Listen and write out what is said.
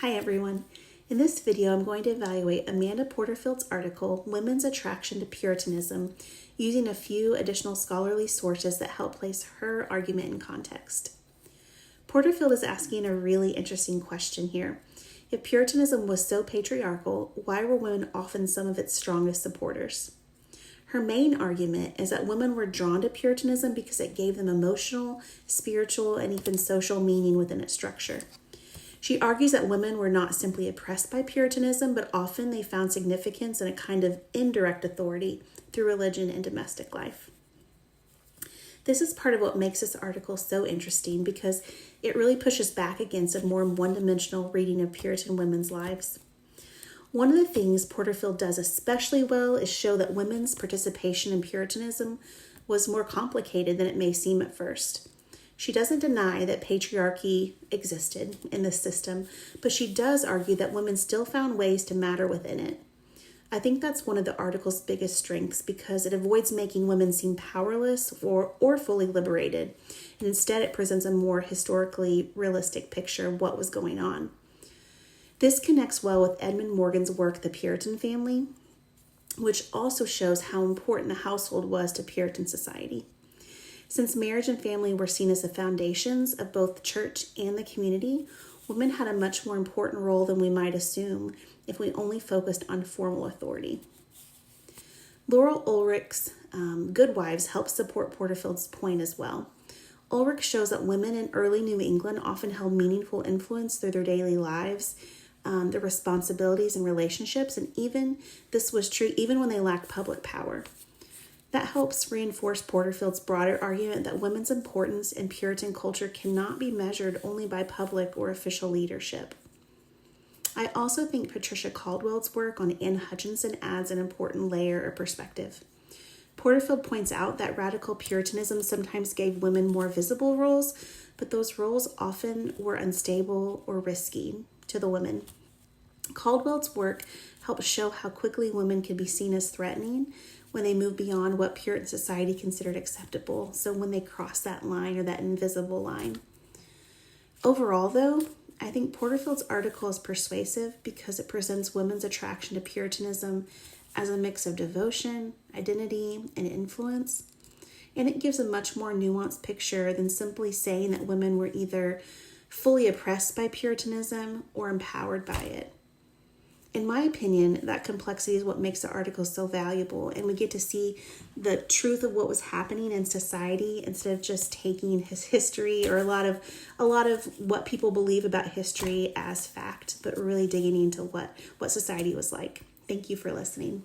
Hi everyone. In this video, I'm going to evaluate Amanda Porterfield's article, Women's Attraction to Puritanism, using a few additional scholarly sources that help place her argument in context. Porterfield is asking a really interesting question here. If Puritanism was so patriarchal, why were women often some of its strongest supporters? Her main argument is that women were drawn to Puritanism because it gave them emotional, spiritual, and even social meaning within its structure. She argues that women were not simply oppressed by Puritanism, but often they found significance in a kind of indirect authority through religion and domestic life. This is part of what makes this article so interesting because it really pushes back against a more one-dimensional reading of Puritan women's lives. One of the things Porterfield does especially well is show that women's participation in Puritanism was more complicated than it may seem at first. She doesn't deny that patriarchy existed in this system, but she does argue that women still found ways to matter within it. I think that's one of the article's biggest strengths because it avoids making women seem powerless or fully liberated, and instead it presents a more historically realistic picture of what was going on. This connects well with Edmund Morgan's work, The Puritan Family, which also shows how important the household was to Puritan society. Since marriage and family were seen as the foundations of both the church and the community, women had a much more important role than we might assume if we only focused on formal authority. Laurel Ulrich's Good Wives helps support Porterfield's point as well. Ulrich shows that women in early New England often held meaningful influence through their daily lives, their responsibilities and relationships, and this was true even when they lacked public power. That helps reinforce Porterfield's broader argument that women's importance in Puritan culture cannot be measured only by public or official leadership. I also think Patricia Caldwell's work on Anne Hutchinson adds an important layer of perspective. Porterfield points out that radical Puritanism sometimes gave women more visible roles, but those roles often were unstable or risky to the women. Caldwell's work helps show how quickly women can be seen as threatening when they move beyond what Puritan society considered acceptable, so when they cross that line or that invisible line. Overall, though, I think Porterfield's article is persuasive because it presents women's attraction to Puritanism as a mix of devotion, identity, and influence, and it gives a much more nuanced picture than simply saying that women were either fully oppressed by Puritanism or empowered by it. In my opinion, that complexity is what makes the article so valuable, and we get to see the truth of what was happening in society instead of just taking his history or a lot of what people believe about history as fact, but really digging into what society was like. Thank you for listening.